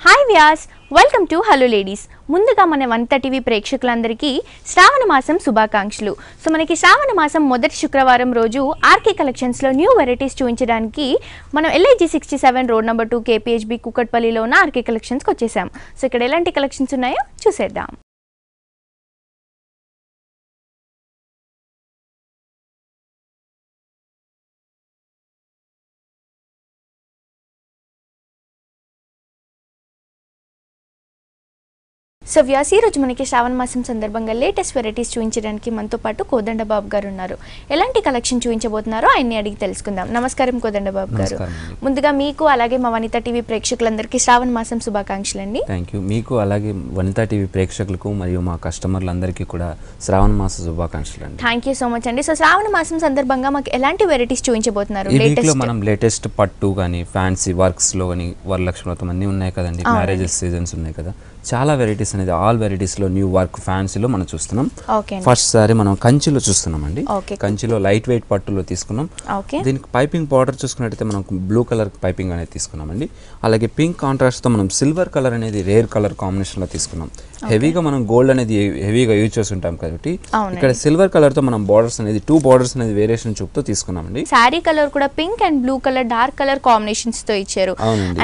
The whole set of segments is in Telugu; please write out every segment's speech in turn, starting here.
హాయ్ వ్యాస్, వెల్కమ్ టు హలో లేడీస్. ముందుగా మన వనిత టీవీ ప్రేక్షకులందరికీ శ్రావణ మాసం శుభాకాంక్షలు. సో మనకి శ్రావణ మాసం మొదటి శుక్రవారం రోజు ఆర్కే కలెక్షన్స్లో న్యూ వెరైటీస్ చూపించడానికి మనం LIG 67 రోడ్ నెంబర్ 2 KPHB కుక్కట్పల్లిలో ఉన్న ఆర్కే కలెక్షన్స్కి వచ్చేసాం. సో ఇక్కడ ఎలాంటి కలెక్షన్స్ ఉన్నాయో చూసేద్దాం. సో వ్యాస్, ఈ రోజు మనకి శ్రావణ మాసం సందర్భంగా లేటెస్ట్ వెరైటీస్ చూపించడానికి మనతో పాటు కోదండబాబు గారు ఉన్నారు. ఎలాంటి కలెక్షన్ చూపించబోతున్నారో ఆయన్ని అడిగి తెలుసుకుందాం. నమస్కారం కోదండబాబు గారు. ముందుగా మీకు అలాగే మా వనిత టీవీ ప్రేక్షకులందరికీ శ్రావణ మాసం శుభాకాంక్షలు అండి. Thank you. మీకు అలాగే వనిత టీవీ ప్రేక్షకులకు మరియు మా కస్టమర్లందరికీ కూడా శ్రావణ మాస శుభాకాంక్షలు అండి. థ్యాంక్ యూ సో మచ్ అండి. సో శ్రావణ మాసం సందర్భంగా మాకు ఎలాంటి వెరైటీస్ చూపించబోతున్నారు? ఈ వీక్లో మనం లేటెస్ట్ పట్టు కానీ ఫ్యాన్సీ వర్క్స్లో కానీ వరలక్ష్మి వ్రతం అన్నీ ఉన్నాయి కదండి, మ్యారేజెస్ సీజన్స్ ఉన్నాయి కదా, చాలా వెరైటీస్ అనేది ఆల్ వెరైటీస్లో న్యూ వర్క్ ఫ్యాన్సీలో మనం చూస్తున్నాం. ఫస్ట్ సారి మనం కంచిలో చూస్తున్నామండి. కంచిలో లైట్ వెయిట్ పట్టులో తీసుకున్నాం. దీనికి పైపింగ్ బార్డర్ చూసుకున్నట్టయితే మనం బ్లూ కలర్ పైపింగ్ అనేది తీసుకున్నామండి. అలాగే పింక్ కాంట్రాస్ట్తో మనం సిల్వర్ కలర్ అనేది రేర్ కలర్ కాంబినేషన్లో తీసుకున్నాం. హెవీగా మనం గోల్డ్ అనేది హెవీగా యూజ్ చేస్తుంటాం కాబట్టి ఇక్కడ సిల్వర్ కలర్ తో మనం బార్డర్స్ అనేది 2 బార్డర్స్ అనేది వేరియేషన్ చూపుతూ తీసుకున్నామండి. సారీ కలర్ కూడా pink and blue colour dark colour combinations తో ఇచ్చారు.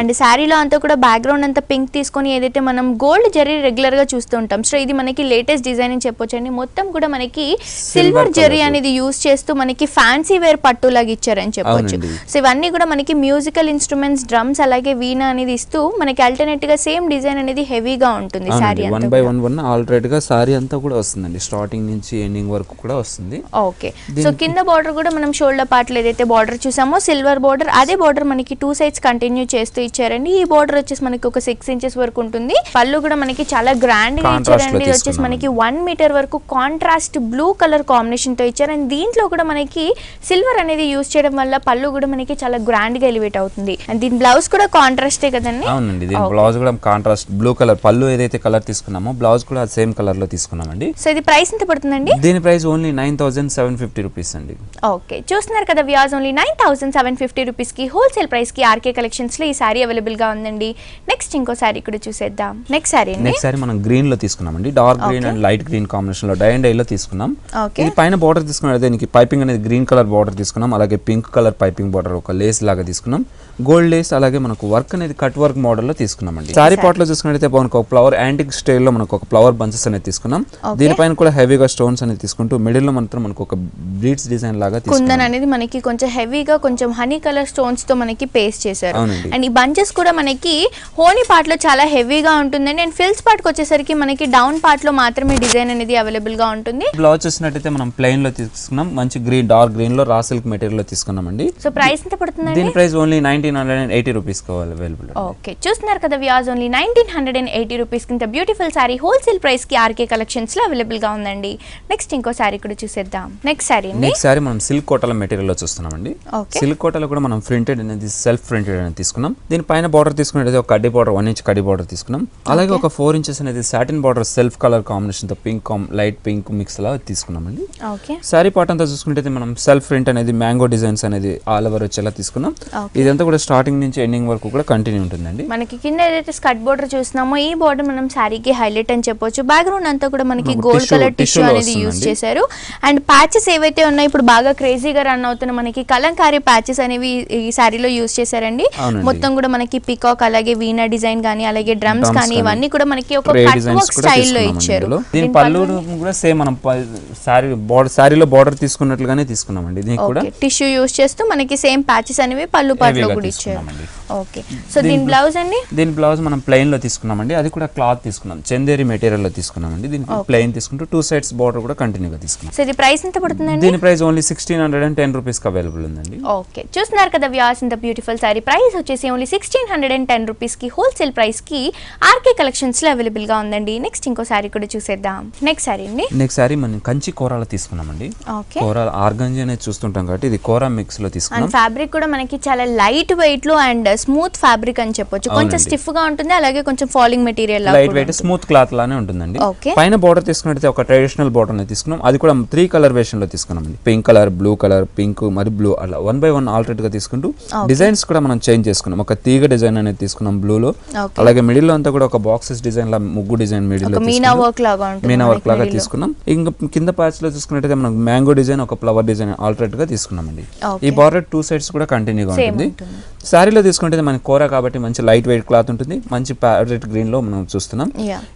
అండ్ సారీలో అంతా కూడా బ్యాక్గ్రౌండ్ అంతా పింక్ తీసుకొని ఏదైతే మనం గోల్డ్ జరీ రెగ్యులర్ గా చూస్తూ ఉంటాం, సో ఇది మనకి లేటెస్ట్ డిజైన్ అని చెప్పొచ్చు అండి. మొత్తం కూడా మనకి సిల్వర్ జరీ అనేది యూజ్ చేస్తూ మనకి ఫ్యాన్సీ వేర్ పట్టు లాగా ఇచ్చారని చెప్పొచ్చు. సో ఇవన్నీ కూడా మనకి మ్యూజికల్ ఇన్స్ట్రుమెంట్స్, డ్రమ్స్ అలాగే వీణా అనేది ఇస్తూ మనకి అల్టర్నేట్ గా సేమ్ డిజైన్ అనేది హెవీగా ఉంటుంది. సారీ 1 by 1 ఆల్రెడీ గా సారీ అంతా కూడా వస్తుందండి, స్టార్టింగ్ నుంచి ఎండింగ్ వరకు కూడా వస్తుంది. ఓకే. సో కింద బార్డర్ కూడా మనం షోల్డర్ పార్ట్ లో ఏదైతే బార్డర్ చూసామో సిల్వర్ బార్డర్, అదే బార్డర్ మనకి 2 సైడ్స్ కంటిన్యూ చేస్తూ ఇచ్చారండి. ఈ బార్డర్ వచ్చేసి మనకి ఒక 6 ఇంచెస్ వరకు ఉంటుంది. పళ్ళు కూడా మనకి చాలా గ్రాండ్ గా ఇచ్చారండి. ఇది వచ్చేసి మనకి 1 మీటర్ వరకు కాంట్రాస్ట్ బ్లూ కలర్ కాంబినేషన్ తో ఇచ్చారు. అండ్ దీంట్లో కూడా మనకి సిల్వర్ అనేది యూజ్ చేయడం వల్ల పళ్ళు కూడా మనకి చాలా గ్రాండ్ గా ఎలివేట్ అవుతుంది. అండ్ దీని బ్లౌజ్ కూడా కాంట్రాస్టే కదండి. అవునండి, దీని బ్లౌజ్ కూడా కాంట్రాస్ట్ బ్లూ కలర్, పళ్ళు ఏదైతే కలర్ తీసుకున్నామో బ్లౌజ్ కూడా సేమ్ కలర్ లో తీసుకున్నామండి. సో ఇది ప్రైస్ ఎంత పడుతుందండి? దీని ప్రైస్ ఓన్లీ 9750 రూపీస్ అండి. ఓకే, చూస్తున్నారు కదా వ్యాస్, ఓన్లీ 9750 రూపీస్ కి హోల్సేల్ ప్రైస్ కి ఆర్కే కలెక్షన్స్ లో ఈ సారీ అవైలబుల్ గా ఉందండి. నెక్స్ట్ ఇంకో సారీ కూడా చూసేద్దాం. నెక్స్ట్ సారీ మనం గ్రీన్ లో తీసుకున్నామండి. Dark green and light green combination లో డై అండ్ డై లో తీసుకున్నాం. ఇది పైన బార్డర్ తీసుకున్నాం, దీనికి పైపింగ్ అనేది గ్రీన్ కలర్ బార్డర్ తీసుకున్నాం. అలాగే పింక్ కలర్ పైపింగ్ బార్డర్ ఒక లేస్ లాగా తీసుకున్నాం. గోల్డ్ లేస్ అలాగే మనకు వర్క్ అనేది కట్ వర్క్ మోడల్ లో తీసుకున్నామండి. సారీ పార్ట్ లో చూసుకున్నట్లయితే మనకు ఒక ఫ్లవర్ యాంటిక్ స్టైల్ లో మనకు ఒక ఫ్లవర్ బంచెస్ అనేది తీసుకున్నాం. దీనిపైన కూడా హెవీగా స్టోన్స్ అనేది తీసుకుంటూ మిడిల్ లో మాత్రం మనకు ఒక బ్లీడ్స్ డిజైన్ లాగా కుందన్ అనేది మనకి కొంచెం హెవీగా కొంచెం హనీ కలర్ స్టోన్స్ తో మనకి పేస్ట్ చేశారు. అండ్ ఈ బంచెస్ కూడా మనకి హోనీ పార్ట్ లో చాలా హెవీగా ఉంటుందండి. అండ్ ఫిల్స్ పార్ట్ కి వచ్చేసరికి మనకి డౌన్ పార్ట్ లో మాత్రమే డిజైన్ అనేది అవైలబుల్ గా ఉంటుంది. బ్లౌజ్ చూసినట్టయితే మనం ప్లెయిన్ లో తీసుకున్నాం. మంచి గ్రీన్ డార్క్ గ్రీన్ లో రా సిల్క్ మెటీరియల్ లో తీసుకున్నామండి. సో ప్రైస్ ఎంత పడుతుంది? దీని price only 1980 rupees available. Okay, చూస్తున్నారు కదా వ్యాస్, ఓన్లీ 1980 రూపీస్ కింద బ్యూటిఫుల్ సారీ హోల్సేల్ ప్రైస్ కి ఆర్కే కలెక్షన్స్ లో అవైలబుల్ గా ఉందండి. నెక్స్ట్ ఇంకో సారీ కూడా చూసేద్దాం. నెక్స్ట్ సారీ మనం సిల్క్ కోటల మెటీరియల్ లో చూస్తున్నామండి. సిల్క్ కోటలో కూడా మనం ప్రింటెడ్ అనేది సెల్ఫ్ ప్రింటెడ్ అనేది తీసుకున్నాం. దీని పైన బార్డర్ తీసుకున్నట్టు ఒక కడ్డీ బార్డర్ 1 ఇంచ్ కడ్డీ బార్డర్ తీసుకున్నాం. అలాగే ఒక 4 ఇంచెస్ అనేది satin border self colour combination తో పింక్ లైట్ పింక్ మిక్స్ లా తీసుకున్నామండి. సారీ పార్ట్ అంతా చూసుకుంటే మనం సెల్ఫ్ ప్రింట్ అనేది మ్యాంగో డిజైన్స్ అనేది ఆల్ ఓవర్ వచ్చేలా తీసుకున్నాం. ఇదంతా కూడా స్టార్టింగ్ నుంచి ఎండింగ్ వరకు కూడా కంటిన్యూ ఉంటుందండి. మనకి కింద ఏదైతే స్కర్ట్ బార్డర్ చూస్తున్నామో ఈ బార్డర్ మనం సారీకి హైలైట్ అని చెప్పొచ్చు. బ్యాక్గ్రౌండ్ అంతా కూడా మనకి గోల్డ్ కలర్ టిష్యూ అనేది యూజ్ చేశారు. అండ్ ప్యాచెస్ ఏవైతే ఉన్నాయో ఇప్పుడు బాగా క్రేజీగా రన్ అవుతున్న మనకి కలంకారీ ప్యాచెస్ అనేవి ఈ సారీలో యూజ్ చేశారండి. మొత్తం కూడా మనకి పికాక్ అలాగే వీణా డిజైన్ గానీ అలాగే డ్రమ్స్ కానీ ఇవన్నీ కూడా మనకి ఒక కట్ వర్క్ స్టైల్ లో ఇచ్చారు. దీని పళ్ళు కూడా సేమ్ మనం సారీలో బార్డర్ తీసుకున్నట్లుగానే తీసుకున్నామండి. దీనికి కూడా టిష్యూ యూజ్ చేస్తూ మనకి సేమ్ ప్యాచెస్ అనేవి పళ్ళు పార్ట్ లో కూడా ఇచ్చారు. ఓకే, సో దీని బ్లౌజ్ అండి? దీని బ్లౌజ్ మనం ప్లెయిన్ లో తీసుకున్నామండి. అది కూడా క్లాత్ తీసుకున్నాం, చందేరి మెటీరియల్ లో తీసుకున్నామండి. దీనికి ప్లెయిన్ తీసుకుంటూ 2 సైడ్స్ బార్డర్ కూడా కంటిన్యూగా తీసుకున్నాం. సో ఇది ప్రైస్ ఎంత పడుతుందండి? దీని ప్రైస్ ఓన్లీ 1610 రూపీస్ కి అవైలబుల్ ఉందండి. ఓకే, చూస్తున్నారు కదా వ్యాస్, ఇంత బ్యూటిఫుల్ సారీ ప్రైస్ వచ్చేసి ఓన్లీ 1610 రూపీస్ కి హోల్సేల్ ప్రైస్ కి ఆర్కే కలెక్షన్స్ లో అవైలబుల్ గా ఉందండి. నెక్స్ట్ ఇంకో సారీ కూడా చూసేద్దాం. నెక్స్ట్ సారీ అండి, నెక్స్ట్ సారీ మనం కంచి కోరాలో తీసుకున్నామండి. కోరా ఆర్గంజీ అనేది చూస్తుంటాం కాబట్టి ఇది కోరా మిక్స్ లో తీసుకున్నాం. ఫ్యాబ్రిక్ కూడా మనకి చాలా లైట్ వెయిట్ లో అండ్ స్మూత్ ఫ్యాబ్రిక్ అని చెప్పొచ్చు. కొంచెం స్టిఫ్ గా ఉంటుంది, అలాగే కొంచెం falling material light weight smooth cloth లానే ఉంటుందండి. పైన బోర్డర్ తీసుకున్నట్లయితే ఒక ట్రెడిషనల్ బోర్డర్ అనేది తీసుకున్నాం. అది కూడా 3 కలర్ వేషన్ లో తీసుకున్నాం. Pink colour, blue colour, pink మరియు బ్లూ అలా 1 by 1 ఆల్టర్నేట్ గా తీసుకుంటూ డిజైన్స్ కూడా మనం చేంజ్ చేసుకున్నాం. ఒక తీగ డిజైన్ అనేది తీసుకున్నాం బ్లూ లో, అలాగే మిడిల్ లో అంతా కూడా ఒక బాక్సెస్ డిజైన్ లా ముగ్గు డిజైన్ మిడిల్ లో మీనా వర్క్ లాగా తీసుకున్నాం. ఇంకా కింద ప్యాచ్ లో చూసుకున్నట్లయితే మనం మ్యాంగో డిజైన్, ఒక ఫ్లవర్ డిజైన్ ఆల్టర్నేట్ గా తీసుకున్నామండి. ఈ బార్డర్ 2 సైడ్స్ కూడా కంటిన్యూగా ఉంటుంది. శారీలో తీసుకుంటే మన కోర కాబట్టి మంచి లైట్ వెయిట్ క్లాత్ ఉంటుంది. మంచి ప్యారెట్ గ్రీన్ లో మనం చూస్తున్నాం.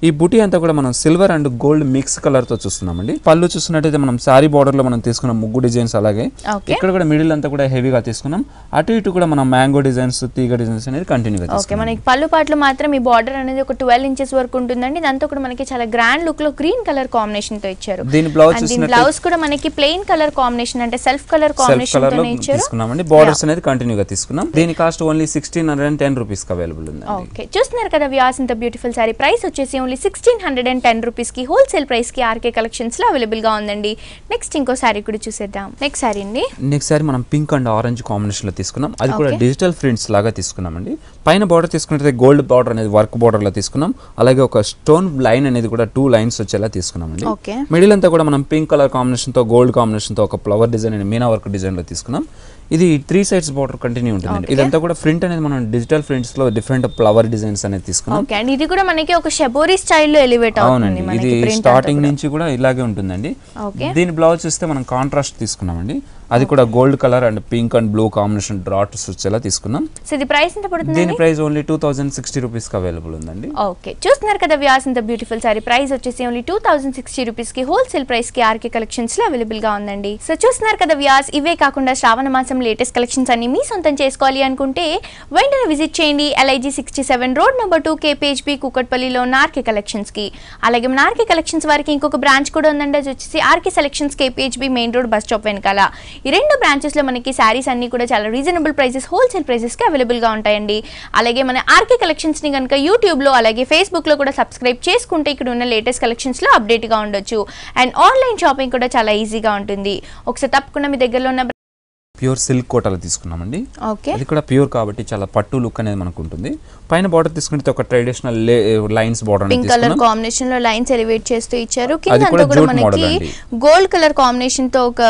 ఈ బుటీ అంతా కూడా మనం silver and gold mix colour తో చూస్తున్నామండి. పళ్ళు చూస్తున్నట్టయితే మనం శారీ బార్డర్ లో మనం తీసుకున్న ముగ్గు డిజైన్స్, అలాగే ఇక్కడ కూడా మిడిల్ అంతా కూడా హెవీగా తీసుకున్నాం. అటు ఇటు కూడా మనం మ్యాంగో డిజైన్స్, తీగ డిజైన్స్ అనేది కంటిన్యూగా తీసుకున్నాం. మనకి పళ్ళు పాటలు మాత్రం ఈ బార్డర్ అనేది ఒక 12 ఇంచెస్ వరకు ఉంటుందండి. దాంతో కూడా మనకి చాలా గ్రాండ్ లుక్ లో గ్రీన్ కలర్ కాంబినేషన్ తో ఇచ్చారు. దీని బ్లౌజ్ కూడా మనకి ప్లెయిన్ కలర్ కాంబినేషన్ అంటే సెల్ఫ్ కలర్ కాంబినేషన్ తో ఇచ్చారు. తీసుకున్నామండి. బార్డర్స్ అనేది కంటిన్యూగా తీసుకున్నాం. దీని కాస్ట్ ఓన్లీ 1610 రూపీస్ కి అవైలబుల్ ఉంది. ఓకే, చూస్తున్నారు కదా వ్యాస్, ఇంత బ్యూటిఫుల్ సారీ ప్రైస్ వచ్చేసి ఓన్లీ 1610 రూపీస్ కి హోల్సేల్ ప్రైస్ కి ఆర్కే కలెక్షన్స్ లో అవైలబుల్ గా ఉందండి. నెక్స్ట్ ఇంకో సారీ కూడా చూసేద్దాం. నెక్స్ట్ సారీ అండి, నెక్స్ట్ సారీ మనం పింక్ అండ్ ఆరెంజ్ కాంబినేషన్ లో తీసుకున్నాం. అది కూడా డిజిటల్ ప్రింట్స్ లాగా తీసుకున్నామండి. పైన బార్డర్ తీసుకున్నట్లయితే గోల్డ్ బార్డర్ అనేది వర్క్ బార్డర్ లో తీసుకున్నాం. అలాగే ఒక స్టోన్ లైన్ అనేది కూడా 2 లైన్స్ వచ్చేలా తీసుకున్నామండి. మిడిల్ అంతా కూడా మనం పింక్ కలర్ కాంబినేషన్ తో, గోల్డ్ కాంబినేషన్ తో ఒక flower design and Meena work design లో తీసుకున్నాం. ఇది 3 సైడ్స్ బార్డర్ కంటిన్యూ ఉంటుంది. ఇదంతా కూడా ప్రింట్ అనేది మనం డిజిటల్ ప్రింట్స్ లో డిఫరెంట్ ఫ్లవర్ డిజైన్స్ అనేది తీసుకున్నాం. ఓకే, అండ్ ఇది కూడా మనకి ఒక షబోరీ స్టైల్ లో ఎలివేట్ అవుతుంది. ఇది స్టార్టింగ్ నుంచి కూడా ఇలాగే ఉంటుందండి. దీని బ్లౌజ్ చూస్తే మనం కాంట్రాస్ట్ తీసుకున్నామండి. అది కూడా gold colour and pink and blue combination droughts వచ్చేలా తీసుకున్నాం. సో ఇది ప్రైస్ ఎంత పడుతుంది? దీని ప్రైస్ ఓన్లీ 2060 రూపీస్ కి అవైలబుల్ ఉందండి. ఓకే, చూస్తున్నారు కదా వ్యాస్, ఇంత బ్యూటిఫుల్ సారీ ప్రైస్ వచ్చేసి ఓన్లీ 2060 రూపీస్ కి హోల్సేల్ ప్రైస్ కి ఆర్కే కలెక్షన్స్ లో అవైలబుల్ గా ఉందండి. సో చూస్తున్నారు కదా వ్యాస్, ఇవే కాకుండా శ్రావణ మాసం లేటెస్ట్ కలెక్షన్స్ అన్ని మీ సొంతం చేసుకోవాలి అనుకుంటే వెంటనే విజిట్ చేయండి LIG 67 రోడ్ నెంబర్ 2 KPHB కూకట్పల్లిలో ఉన్న ఆర్కే కలెక్షన్స్ కి. అలాగే మన ఆర్కే కలెక్షన్స్ వారికి ఇంకొక బ్రాంచ్ కూడా ఉందండి. అది వచ్చేసి RK selections KPHB main road bus stop వెనకాల. ఈ 2 బ్రాంచెస్ లో మనకి సారీస్ అన్ని కూడా చాలా రీజనబుల్ ప్రైసెస్, హోల్సేల్ ప్రైసెస్ కి అవైలబుల్ గా ఉంటాయండి. అలాగే మన ఆర్కే కలెక్షన్స్ ని కనుక యూట్యూబ్ లో అలాగే ఫేస్బుక్ లో కూడా సబ్స్క్రైబ్ చేసుకుంటే ఇక్కడ ఉన్న లేటెస్ట్ కలెక్షన్స్ లో అప్డేట్ గా ఉండొచ్చు. అండ్ ఆన్లైన్ షాపింగ్ కూడా చాలా ఈజీగా ఉంటుంది. ఒకసారి తప్పకుండా మీ దగ్గరలో ఉన్న ప్యూర్ సిల్క్ కోటాలో తీసుకున్నామండి. అది కూడా ప్యూర్ కాబట్టి చాలా పట్టు లుక్ అనేది మనకు ఉంటుంది. పైన బార్డర్ తీసుకుంటే ఒక traditional lines border pink colour combination లో లైన్స్ ఎలివేట్ చేస్తూ ఇచ్చారు. కింద అంతా కూడా మనకి గోల్డ్ కలర్ కాంబినేషన్ తో ఒక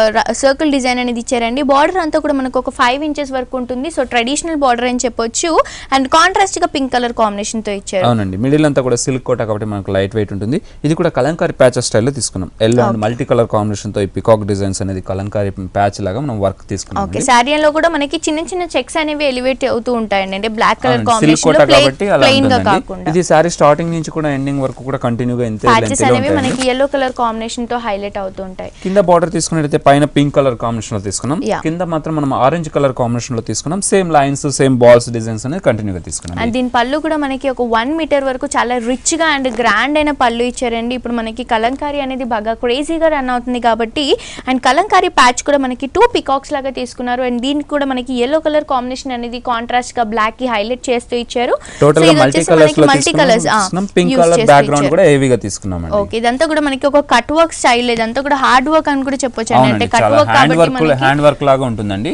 సర్కిల్ డిజైన్ అనేది ఇచ్చారండి. బార్డర్ అంతా కూడా మనకు ఒక 5 ఇంచెస్ వరకు ఉంటుంది. సో ట్రెడిషనల్ బార్డర్ అని చెప్పొచ్చు. అండ్ కాంట్రాస్ట్ గా పింక్ కలర్ కాంబినేషన్ తో ఇచ్చారు. అవునండి, మిడిల్ అంతా కూడా సిల్క్ కోటా కాబట్టి మనకు లైట్ వెయిట్ ఉంటుంది. ఇది కూడా కలంకారీ ప్యాచెస్ స్టైల్లో తీసుకున్నాం. Yellow and multi colour combination తో ఈ పికాక్ డిజైన్స్ అనేది కలంకారీ ప్యాచ్ లాగా మనం వర్క్ తీసుకున్నాం. ఓకే, సారీలో కూడా మనకి చిన్న చిన్న చెక్స్ అనేవి ఎలివేట్ అవుతూ ఉంటాయండి. అంటే బ్లాక్ కలర్ కాంబినేషన్ లో ప్లెయిన్ గా కాకుండా ఇది సారీ స్టార్టింగ్ నుంచి కూడా ఎండింగ్ వరకు కూడా కంటిన్యూగా ఇంతే ప్యాచెస్ అనేవి మనకి yellow కలర్ కాంబినేషన్ తో హైలైట్ అవుతూ ఉంటాయి. కింద బార్డర్ తీసుకున్నట్లయితే పైన పింక్ కలర్ కాంబినేషన్ లో తీసుకున్నాం. కింద మాత్రం మనం ఆరెంజ్ కలర్ కాంబినేషన్ లో తీసుకున్నాం. Same lines, same balls designs అనేది కంటిన్యూగా తీసుకున్నాం. అండ్ దీని పళ్ళు కూడా మనకి ఒక 1 మీటర్ వరకు చాలా రిచ్ గా అండ్ గ్రాండ్ అయిన పళ్ళు ఇచ్చారండి. ఇప్పుడు మనకి కలంకారీ అనేది బాగా క్రేజీగా రన్ అవుతుంది కాబట్టి అండ్ కలంకారీ ప్యాచ్ కూడా మనకి 2 పికాక్స్ లాగా తీసుకున్నారు. అండ్ దీనికి కూడా మనకి yellow కలర్ కాంబినేషన్ అనేది కాంట్రాస్ట్ గా బ్లాక్ కి హైలైట్ చేస్తూ ఇచ్చారు. టోటల్ గా మల్టీ కలర్స్ లో తీసుకున్నాం. పింక్ కలర్ బ్యాక్ గ్రౌండ్ కూడా హెవీగా తీసుకున్నాం అండి. ఓకే, ఇదంతా కూడా మనకి ఒక కట్ వర్క్ స్టైల్, ఇదంతా కూడా హార్డ్ వర్క్ అని కూడా చెప్పొచ్చు. అంటే కట్ వర్క్ కాబట్టి మనకి హ్యాండ్ వర్క్ లాగా ఉంటుందండి.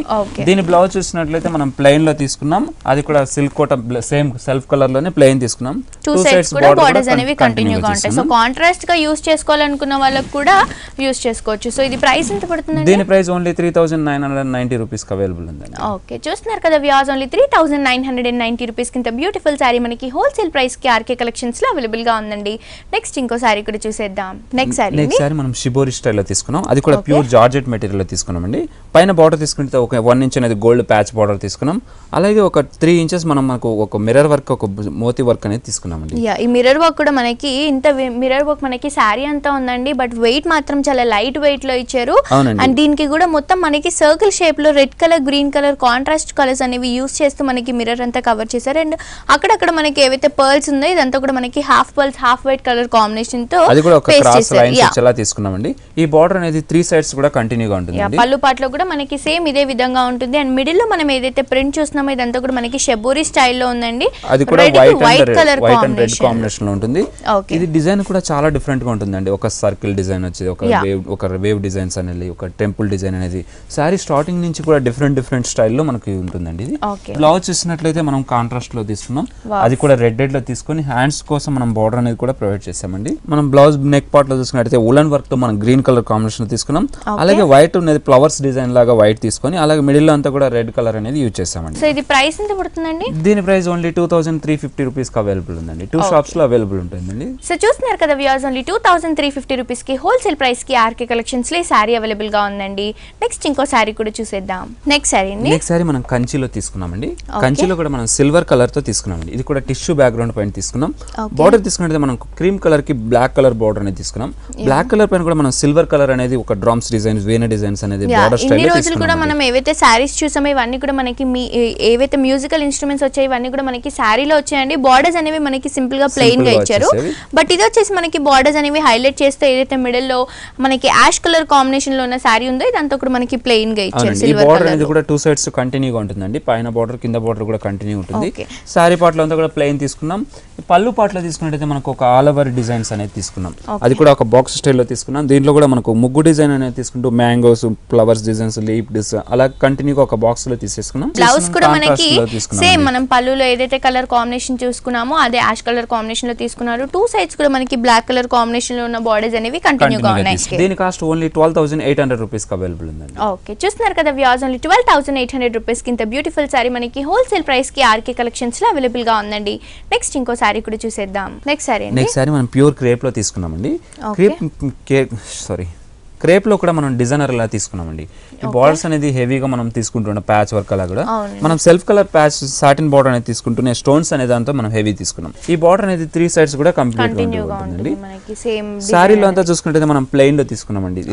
దీని బ్లౌజ్ చూసినట్లయితే మనం ప్లెయిన్ లో తీసుకున్నాం. అది కూడా సిల్క్ కోట సేమ్ సెల్ఫ్ కలర్ లోనే ప్లెయిన్ తీసుకున్నాం. 2 సైడ్స్ కూడా బోర్డర్స్ అనేవి కంటిన్యూగా ఉంటాయి. సో కాంట్రాస్ట్ గా యూస్ చేసుకోవాలనుకున్న వాళ్ళకి కూడా యూస్ చేసుకోవచ్చు. సో ఇది ప్రైస్ ఎంత పడుతుంది? దీని ప్రైస్ ఓన్లీ 3990 రూపీస్ కి అవైలబుల్ ఉందండి. ఓకే, చూస్తున్నారు కదా వ్యాస్, ఓన్లీ 3990 రూపీస్ కింద బ్యూటిఫుల్ సారీ మనకి హోల్సేల్ ప్రైస్ కి ఆర్కే కలెక్షన్స్ లో అవైలబుల్ గా ఉందండి. నెక్స్ట్ ఇంకో సారీ కూడా చూసేద్దాం. నెక్స్ట్ సారీ మనం షిబోరి స్టైల్ లో తీసుకున్నాం. అది కూడా ప్యూర్ జార్జెట్ మెటీరియల్ లో తీసుకున్నామండి. పైన బార్డర్ తీసుకుంటే ఒక 1 ఇంచ్ అనేది గోల్డ్ ప్యాచ్ బార్డర్ తీసుకున్నాం. అలాగే ఒక 3 ఇంచెస్ మనం మనకు ఒక మిర్రర్ వర్క్, ఒక మోతీ వర్క్ అనేది తీసుకున్నామండి. ఈ మిర్రర్ వర్క్ కూడా మనకి ఇంత మిర్రర్ వర్క్ మనకి సారీ అంతా ఉందండి. బట్ వెయిట్ మాత్రం చాలా లైట్ వెయిట్ లో ఇచ్చారు. అండ్ దీనికి కూడా మొత్తం మనకి సర్కిల్ షేప్ టైప్ లో red colour green colour contrast colours అనేవి యూస్ చేస్తూ మనకి మిర్రర్ అంతా కవర్ చేశారు. అండ్ అక్కడక్కడ మనకి ఏవైతే పర్ల్స్ ఉందో ఇదంతా కూడా మనకి half pearls half white colour combination తో అది కూడా ఒక క్రాస్ లైన్స్ వచ్చేలా తీసుకున్నామండి. ఈ బార్డర్ అనేది 3 సైడ్స్ కూడా కంటిన్యూగా ఉంటుంది. పళ్ళు పాటలో కూడా మనకి సేమ్ ఇదే విధంగా ఉంటుంది. అండ్ మిడిల్ లో మనం ఏదైతే ప్రింట్ చూస్తున్నామో ఇదంతా కూడా మనకి షెబోరీ స్టైల్లో ఉందండి. అది కూడా వైట్ కలర్ కాంబినేషన్ లో ఉంటుంది. ఇది డిజైన్ కూడా చాలా డిఫరెంట్ గా ఉంటుందండి. ఒక సర్కిల్ డిజైన్ వచ్చి ఒక వేవ్ డిజైన్స్ అనేది ఒక టెంపుల్ డిజైన్ అనేది సారీ స్టార్టింగ్ నుంచి కూడా డిఫరెంట్ స్టైల్లో మనకి ఉంటుందండి. ఇది బ్లౌజ్ చూసినట్లయితే మనం కాంట్రాస్ట్ లో తీసుకున్నాం. అది కూడా రెడ్ లో తీసుకొని హ్యాండ్స్ కోసం మనం బార్డర్ అనేది కూడా ప్రొవైడ్ చేసామండి. మనం బ్లౌజ్ నెక్ పార్ట్ లో చూసుకున్నట్లయితే వులన్ వర్క్ తో మనం గ్రీన్ కలర్ కాంబినేషన్ తీసుకున్నాం. అలాగే వైట్ అనేది ఫ్లవర్స్ డిజైన్ లాగా వైట్ తీసుకొని అలాగే మిడిల్ లో అంతా కూడా రెడ్ కలర్ అనేది యూజ్ చేసామండి. సో ఇది ప్రైస్ ఎంత పడుతుందండి? దీని ప్రైస్ ఓన్లీ 2350 రూపీస్ కి అవైలబుల్ ఉందండి. 2 షాప్స్ లో అవైలబుల్ ఉంటుందండి. సో చూస్తున్నారు కదా వ్యూయర్స్, ఓన్లీ 2350 రూపీస్ కి హోల్సేల్ ప్రైస్ కి ఆర్కే కలెక్షన్స్ లో సారీ అవైలబుల్ గా ఉందండి. నెక్స్ట్ ఇంకో సారీ కూడా చూసేద్దాం. నెక్స్ట్ సారీ మనం కంచిలో తీసుకున్నామండి. కంచిలో కూడా మనం సిల్వర్ కలర్ తో తీసుకున్నామండి. ఇది కూడా టిష్యూ బ్యాక్గ్రౌండ్ పైన తీసుకున్నాం. బార్డర్ తీసుకున్నట్టు మనం క్రీమ్ కలర్ కి బ్లాక్ కలర్ బార్డర్ అనేది తీసుకున్నాం. బ్లాక్ కలర్ పైన కూడా మనం సిల్వర్ కలర్ అనేది ఒక డ్రమ్స్ డిజైన్స్ వేణ డిజైన్స్ అనేది బార్డర్ స్టైల్ ఇన్ని రోజులు కూడా మనం ఏవైతే సారీస్ చూసామో ఇవన్నీ కూడా మనకి ఏవైతే మ్యూజికల్ ఇన్స్ట్రుమెంట్స్ వచ్చాయి ఇవన్నీ కూడా మనకి సారీలో వచ్చాయండి. బార్డర్స్ అనేవి మనకి సింపుల్ గా ప్లెయిన్ గా ఇచ్చారు. బట్ ఇది వచ్చేసి మనకి బార్డర్స్ అనేవి హైలైట్ చేస్తే ఏదైతే మిడిల్ లో మనకి యాష్ కలర్ కాంబినేషన్ లో ఉన్న సారీ ఉందో ఇదంతా కూడా మనకి ప్లెయిన్ గా ఇచ్చారు. సిల్వర్ కలర్ అనేది కూడా 2 సైడ్స్ కంటిన్యూగా ఉంటుందండి. పైన బార్డర్ కింద బార్డర్ కూడా కంటిన్యూ ఉంటుంది. సారీ పార్ట్ లో అంతా కూడా ప్లెయిన్ తీసుకున్నాం. పళ్ళు పార్ట్ లో తీసుకున్నట్టయితే మనకు ఒక ఆల్ ఓవర్ డిజైన్స్ అనేది తీసుకున్నాం. అది కూడా ఒక బాక్స్ స్టైల్లో తీసుకున్నాం. దీంట్లో కూడా మనకు ముగ్గు డిజైన్ అనేది తీసుకుంటూ mangoes flowers designs leaf design అలా కంటిన్యూగా ఒక బాక్స్ లో తీసేసుకున్నాం. బ్లౌజ్ కూడా మనకి సేమ్ మనం పళ్ళులో ఏదైతే కలర్ కాంబినేషన్ చూసుకున్నామో అదే యాష్ కలర్ కాంబినేషన్ లో తీసుకున్నారు. 2 సైడ్స్ కూడా మనకి బ్లాక్ కలర్ కాంబినేషన్ లో ఉన్న బార్డర్స్ అనేవి కంటిన్యూగా ఉన్నాయి. దీని కాస్ట్ ఓన్లీ 12800 రూపీస్ కి అవైలబుల్ ఉందండి. ఓకే చూస్తున్నారు కదా వ్యూయర్స్, ఓన్లీ 12800 రూపీస్ కి ఇంత బ్యూటిఫుల్ సారీ మనకి హోల్సేల్ ప్రైస్ కి ఆర్కే కలెక్షన్స్ లో అవైలబుల్ గా ఉందండి. నెక్స్ట్ ఇంకో సారీ కూడా చూసేద్దాం. నెక్స్ట్ సారీ మనం ప్యూర్ క్రేప్ లో తీసుకున్నామండి. క్రేప్ లో కూడా మనం డిజైనర్ లా తీసుకున్నామండి. ఈ బార్డర్స్ అనేది హెవీగా మనం తీసుకుంటున్న ప్యాచ్ వర్క్ అలా కూడా మనం self colour patch satin border అనేది తీసుకుంటూనే స్టోన్స్ అనే దాంతో మనం హెవీ తీసుకున్నాం. ఈ బార్డర్ అనేది 3 సైడ్స్ కూడా కంప్లీట్ గా ఉంటుందండి. సారీలో అంతా చూసుకుంటే మనం ప్లెయిన్ లో తీసుకున్నామండి.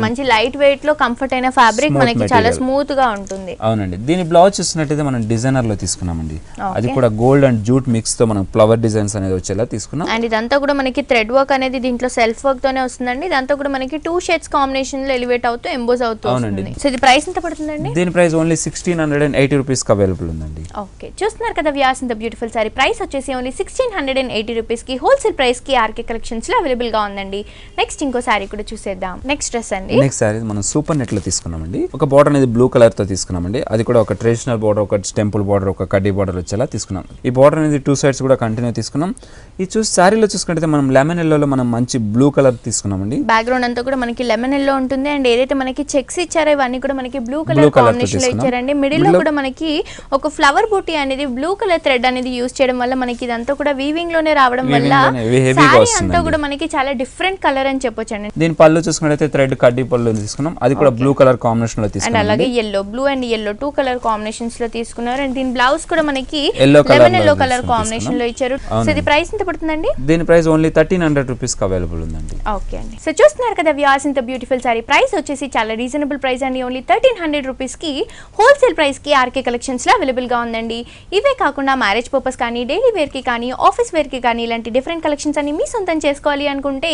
మంచి లైట్ వెయిట్ లో కంఫర్ట్ అయిన ఫ్యాబ్రిక్ మనకి చాలా స్మూత్ గా ఉంటుంది. అవునండి. దీని బ్లౌజ్ చూసినట్టయితే మనం డిజైనర్ లో తీసుకున్నామండి. అది కూడా గోల్డ్ అండ్ జూట్ మిక్స్ తో మనం ఫ్లవర్ డిజైన్స్ అనేది వచ్చేలా తీసుకున్నాం. అండ్ ఇదంతా కూడా మనకి థ్రెడ్ వర్క్ అనేది దీంట్లో సెల్ఫ్ వర్క్ తోనే వస్తుందండి. ఇదంతా కూడా మనకి 2 షేడ్స్ కాంబినేషన్ లో ఎలివేట్ అవుతూ ఎంబోస్ అవుతూ వస్తుంది. సో ఇది ప్రైస్ ఎంత పడుతుందండి? దీని ప్రైస్ ఓన్లీ 1680 రూపీస్ కి అవైలబుల్ ఉందండి. ఓకే చూస్తున్నారు కదా వ్యూయర్స్, ఇంత బ్యూటిఫుల్ సారీ ప్రైస్ వచ్చేసి ఓన్లీ 1680 రూపీస్ కి హోల్సేల్ ప్రైస్ కి ఆర్కే కలెక్షన్స్ లో అవైలబుల్ గా ఉందండి. నెక్స్ట్ ఇంకో సారీ కూడా చూసేద్దాం. నెక్స్ట్ డ్రెస్ అండి. నెక్స్ట్ సారీ మనం సూపర్ నెట్ లో తీసుకున్నామండి. ఒక బార్డర్ అనేది బ్లూ కలర్ తో తీసుకున్నామండి. అది కూడా ఒక ట్రెడిషనల్ బార్డర్, ఒక టెంపుల్ బార్డర్, ఒక కడ్డీ బార్డర్ వచ్చేలా తీసుకున్నాం. ఈ బార్డర్ అనేది 2 సైడ్స్ కూడా కంటిన్యూ తీసుకున్నాం. ఈ సారీలో చూసుకుంటే మనం లెమన్ ఎల్లో లో మనం మంచి బ్లూ కలర్ తీసుకున్నామండి. బ్యాక్గ్రౌండ్ అంతా కూడా మనకి లెమన్ ఎల్లో ఉంటుంది. అండ్ ఏదైతే మనకి చెక్స్ ఇచ్చారో ఇవన్నీ కూడా మనకి బ్లూ కలర్ కాంబినేషన్ లో ఇచ్చారండి. మిడిల్ లో కూడా మనకి ఒక ఫ్లవర్ బూటీ అనేది బ్లూ కలర్ థ్రెడ్ అనేది యూజ్ చేయడం వల్ల మనకి ఇదంతా కూడా వీవింగ్ లోనే రావడం వల్ల సారీ అంతా కూడా మనకి చాలా డిఫరెంట్ కలర్ అని చెప్పొచ్చండి. దీని పళ్ళు చూసుకుంటే థ్రెడ్ కడ్డీ పళ్ళు తీసుకున్నాం. అది కూడా బ్లూ కలర్ కాంబినేషన్ లో తీసుకున్నాం. అండ్ అలాగే yellow, blue and yellow 2 colour combinations లో తీసుకున్నారు. అండ్ దీని బ్లౌజ్ కూడా మనకి లెమన్ yellow కలర్ కాంబినేషన్ లో ఇచ్చారు. సో ఇది ప్రైస్ ఎంత పడుతుందండి? దీని ప్రైస్ ఓన్లీ 1300 రూపీస్ కి అవైలబుల్ ఉందండి. ఓకే అండి. సో చూస్తున్నారు కదా వ్యూయర్స్, ఇంత బ్యూటిఫుల్ సారీ ప్రైస్ వచ్చేసి చాలా రీజనబుల్ ప్రైస్ అండి. ఓన్లీ 1300 రూపీస్ కి హోల్సేల్ ప్రైస్ కి ఆర్కే కలెక్షన్స్ లో అవైలబుల్ గా ఉందండి. ఇవే కాకుండా మ్యారేజ్ పర్పస్ కానీ డైలీ వేర్ కి కానీ ఆఫీస్ వేర్ కి కానీ ఇలాంటి డిఫరెంట్ కలెక్షన్స్ అన్ని మీ సొంతం చేసుకోవాలి అనుకుంటే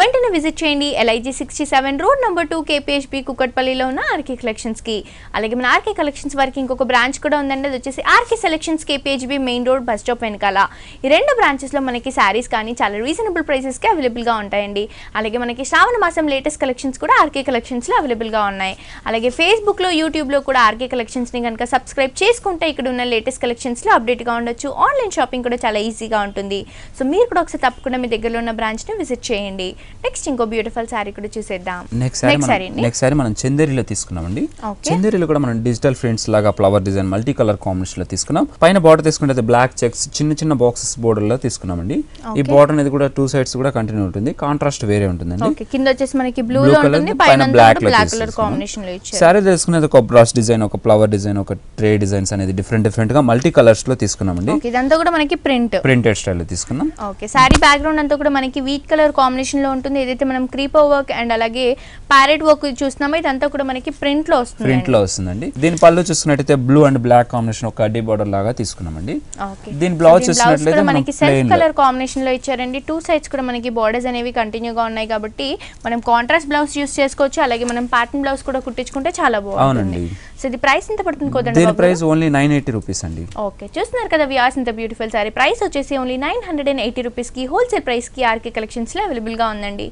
వెంటనే విజిట్ చేయండి LIG 67 రోడ్ నెంబర్ 2 KPHB కుక్కట్పల్లిలో ఉన్న ఆర్కే కలెక్షన్స్ కి. అలాగే మన ఆర్కే కలెక్షన్స్ వారికి ఇంకొక బ్రాంచ్ కూడా ఉందండి. అది వచ్చేసి RK selections KPHB main road bus stop వెనకాల. ఈ 2 బ్రాంచెస్ లో మనకి సారీస్ కానీ చాలా రీజనబుల్ ప్రైసెస్ కి అవైలబుల్ గా ఉంటాయండి. అలాగే మనకి శ్రావణ మాసం లేటెస్ట్ కలెక్షన్స్ కూడా ఆర్కే కలెక్షన్స్ లో అవైలబుల్ గా ఉన్నాయి. అలాగే ఫేస్బుక్ లో యూట్యూబ్ లో కూడా ఆర్కే కలెక్షన్స్ ని కనుక సబ్స్క్రైబ్ చేసుకుంటే ఇక్కడ ఉన్న లేటెస్ట్ కలెక్షన్స్ లో అప్డేట్ గా ఉండొచ్చు. ఆన్లైన్ షాపింగ్ కూడా చాలా ఈజీగా ఉంటుంది. సో మీరు కూడా ఒకసారి తప్పకుండా మీ దగ్గరలో ఉన్న బ్రాంచ్ ని విజిట్ చేయండి. నెక్స్ట్ ఇంకో బ్యూటిఫుల్ సారీ కూడా చూసేద్దాం. నెక్స్ట్ సారీ మనం చందేరిలో తీసుకున్నామండి. చందేరిలో కూడా మనం డిజిటల్ ఫ్రెండ్స్ లాగా flower design multi colour combination లో తీసుకున్నాం. పైన బార్డర్ తీసుకుంటే బ్లాక్ చెక్స్ చిన్న బాక్సెస్ బోర్డర్ లో తీసుకున్నామండి. ఈ బార్డర్ అనేది కూడా 2 సైడ్స్ కూడా కంటిన్యూ ఉంటుంది. కాంట్రాస్ట్ వేరే ఉంటుందండి. కింద వచ్చేసి మనకి బ్లూ బ్లూ లో ఉంటుంది, పైన బ్లాక్ కలర్ కాంబినేషన్ లో ఇచ్చారు. సారీ తీసుకునేది ఒక బ్రష్ డిజైన్, ఒక ఫ్లవర్ డిజైన్, ఒక ట్రే డిజైన్స్ అనేది డిఫరెంట్ గా మల్టీ కలర్స్ లో తీసుకున్నామండి. ఓకే, ఇదంతా కూడా మనకి ప్రింటెడ్ స్టైల్ లో తీసుకున్నాం. ఓకే, సారీ బ్యాక్గ్రౌండ్ అంతా కూడా మనకి వీట్ కలర్ కాంబినేషన్ లో ఉంటుంది. ఏదైతే మనం క్రీపర్ వర్క్ అండ్ అలాగే ప్యారెట్ వర్క్ చూస్తున్నామో ఇదంతా కూడా మనకి ప్రింట్ లో వస్తుందండి. దీని పళ్ళు చూసుకున్నట్టయితే బ్లూ అండ్ బ్లాక్ కాంబినేషన్ ఒక కడ్డీ బార్డర్ లాగా తీసుకున్నామండి. దీని బ్లౌజ్ చూసినట్లయితే మనకి సెల్ఫ్ కలర్ కాంబినేషన్ లో ఇచ్చారండి. 2 సైడ్స్ కూడా మనకి బోర్డర్స్ అనేవి కంటిన్యూగా ఉన్నాయి కాబట్టి మనం కాంట్రాస్ట్ బ్లౌజ్ యూస్ చేసుకోవచ్చు. అలాగే మనం ప్యాటర్న్ బ్లౌజ్ కూడా కుట్టించుకుంటే చాలా బాగుంటుంది. సో ఇది ప్రైస్ ఎంత పడుతుంది కోదండి? దీని ప్రైస్ ఓన్లీ 980 రూపీస్ అండి. ఓకే, చూస్తున్నారు కదా వ్యూయర్స్, ఇంత బ్యూటిఫుల్ సారీ ప్రైస్ వచ్చేసి ఓన్లీ 980 రూపీస్ కి హోల్సేల్ ప్రైస్ కి ఆర్కే కలెక్షన్స్ లో అవైలబుల్ గా ఉందండి.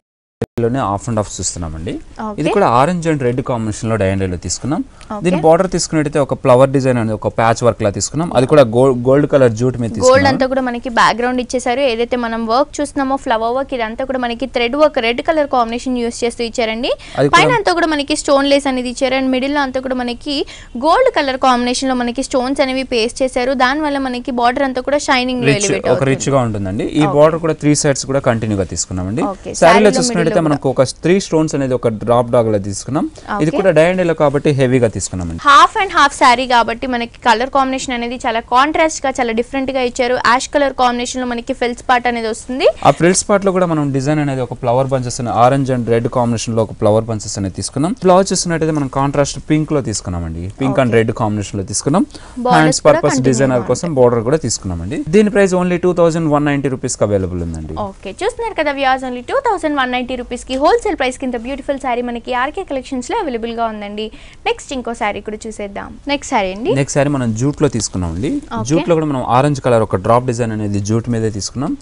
లోనే ఆఫ్ అండ్ ఆఫ్ చూస్తున్నామండి. ఇది కూడా ఆరెంజ్ అండ్ రెడ్ కాంబినేషన్ లో డైమండ్ లో తీసుకున్నాం. దీని బార్డర్ తీసుకున్నట్టయితే ఒక ఫ్లవర్ డిజైన్ అనేది ఒక ప్యాచ్ వర్క్ లా తీసుకున్నాం. అది కూడా గోల్డ్ కలర్ జూట్ మీద తీసుకున్నాం. గోల్డ్ అంతా కూడా మనకి బ్యాక్గ్రౌండ్ ఇచ్చేసారు. ఏదైతే మనం వర్క్ చూస్తున్నామో ఫ్లవర్ వర్క్, ఇదంతా కూడా మనకి thread work red colour combination use చేస్తూ ఇచ్చారండి. పైన అంతా కూడా మనకి స్టోన్ లేస్ అనేది ఇచ్చారు అండ్ మిడిల్ లో అంతా కూడా మనకి గోల్డ్ కలర్ కాంబినేషన్ లో మనకి స్టోన్స్ అనేవి పేస్ట్ చేశారు. దాని వల్ల మనకి బార్డర్ అంతా కూడా షైనింగ్ లో ఎలివేట్ ఒక రిచ్ గా ఉంటుందండి. ఈ బార్డర్ కూడా 3 సైడ్స్ కూడా కంటిన్యూ గా తీసుకున్నామండి. సారీలో చూసుకున్నట్టయితే మనకు ఒక 3 స్టోన్స్ అనేది ఒక డ్రాప్ డాగ్ లా తీసుకున్నాం. ఇది కూడా డైమండ్ లో కాబట్టి హెవీగా తీసుకున్నామండి. హాఫ్ అండ్ హాఫ్ సారీ కాబట్టి మనకి కలర్ కాంబినేషన్ అనేది చాలా కాంట్రాస్ట్ గా చాలా డిఫరెంట్ గా ఇచ్చారు. యాష్ కలర్ కాంబినేషన్ లో మనకి ఫెల్స్ పార్ట్ అనేది వస్తుంది. ఆ ఫెల్స్ పార్ట్ లో కూడా మనం డిజైన్ అనేది ఒక flower bunches orange and red combination లో ఒక ఫ్లవర్ బంచెస్ అనేది తీసుకున్నాం. బ్లౌజ్ చూసినట్టయితే మనం కాంట్రాస్ట్ పింక్ లో తీసుకున్నామండి. పింక్ అండ్ రెడ్ కాంబినేషన్ లో తీసుకున్నాం. హ్యాండ్స్ పర్పస్ డిజైనర్ కోసం బోర్డర్ కూడా తీసుకున్నామండి. దీని ప్రైస్ ఓన్లీ 2190 రూపీస్ కి అవైలబుల్ ఉందండి. ఓకే, చూస్తున్నారు కదా వ్యూయర్స్, ఓన్లీ 2190 రూపీస్ కి హోల్సేల్ ప్రైస్ కింద బ్యూటిఫుల్ సారీ మనకి ఆర్కే కలెక్షన్స్ లో అవైలబుల్ గా ఉందండి. నెక్స్ట్ ఇంకో సారీ కూడా చూసేద్దాం. నెక్స్ట్ సారీ అండి. నెక్స్ట్ సారీ మనం జూట్ లో తీసుకున్నామండి. జూట్ లో కూడా మనం ఆరెంజ్ కలర్ ఒక డ్రాప్ డిజైన్ అనేది జూట్ మీదే తీసుకున్నాం.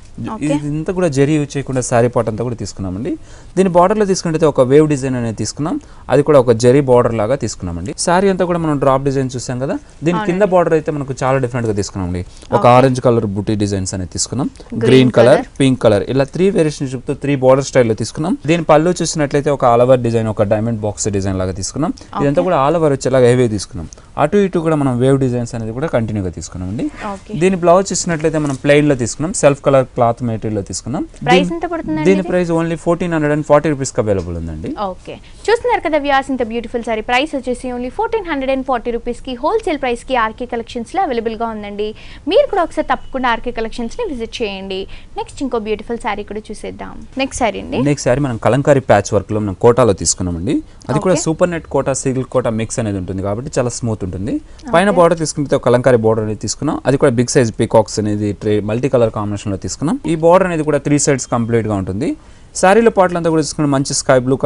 ఇదంతా కూడా జరీ యూజ్ చేయకుండా సారీ పార్ట్ అంతా కూడా తీసుకున్నామండి. దీని బార్డర్ లో తీసుకుంటే ఒక వేవ్ డిజైన్ అనేది తీసుకున్నాం. అది కూడా ఒక జరీ బార్డర్ లాగా తీసుకున్నామండి. సారీ అంతా కూడా మనం డ్రాప్ డిజైన్ చూసాం కదా, దీని కింద బార్డర్ అయితే మనకు చాలా డిఫరెంట్ గా తీసుకున్నామండి. ఒక ఆరెంజ్ కలర్ బుటీ డిజైన్స్ అనేది తీసుకున్నాం. గ్రీన్ కలర్, పింక్ కలర్, ఇలా 3 వేరియేషన్ చూపుతూ 3 బార్డర్ స్టైల్లో తీసుకున్నాం. దీని పళ్ళు చూసినట్లయితే ఒక ఆల్ ఓవర్ డిజైన్, ఒక డైమండ్ బాక్స్ డిజైన్ లాగా తీసుకున్నాం. ఇదంతా కూడా ఆల్ ఓవర్ వచ్చేలాగా హెవీ తీసుకున్నాం. అటు ఇటు కూడా మనం వేవ్ డిజైన్స్ అనేది కూడా కంటిన్యూగా తీసుకున్నాం అండి. దీని బ్లౌజ్ చూసినట్లయితే మనం ప్లెయిన్ లో తీసుకున్నాం. సెల్ఫ్ కలర్ క్లాత్ మెటీరియల్ లో తీసుకున్నాం. దీని ప్రైస్ ఓన్లీ 1440 రూపీస్ కి అవైలబుల్ ఉందండి. ఓకే, చూస్తున్నారు కదా వ్యూయర్స్, ఇంత బ్యూటిఫుల్ సారీ ప్రైస్ వచ్చేసి ఓన్లీ 1440 రూపీస్ కి హోల్సేల్ ప్రైస్ కి ఆర్కే కలెక్షన్స్ లో అవైలబుల్ గా ఉందండి. మీరు కూడా ఒకసారి తప్పకుండా ఆర్కే కలెక్షన్స్ ని విజిట్ చేయండి. నెక్స్ట్ ఇంకో బ్యూటిఫుల్ సారీ కూడా చూసేద్దాం. నెక్స్ట్ సారీ అండి. నెక్స్ట్ సారీ మనం కలంకారీ ప్యాచ్ వర్క్ లో మనం కోటాలో తీసుకున్నామండి. అది కూడా super net kota, silk kota mix అనేది ఉంటుంది కాబట్టి చాలా స్మూత్ ఉంటుంది. పైన బార్డర్ తీసుకుంటే కలంకారీ బార్డర్ అనేది తీసుకున్నాం. అది కూడా బిగ్ సైజ్ పీకాక్స్ అనేది మల్టీ కలర్ కాంబినేషన్ లో తీసుకున్నాం. ఈ బార్డర్ అనేది కూడా 3 సైడ్స్ కంప్లీట్ గా ఉంటుంది. సారీలో పాటలు అంతా కూడా తీసుకున్నాం. మంచి sky blue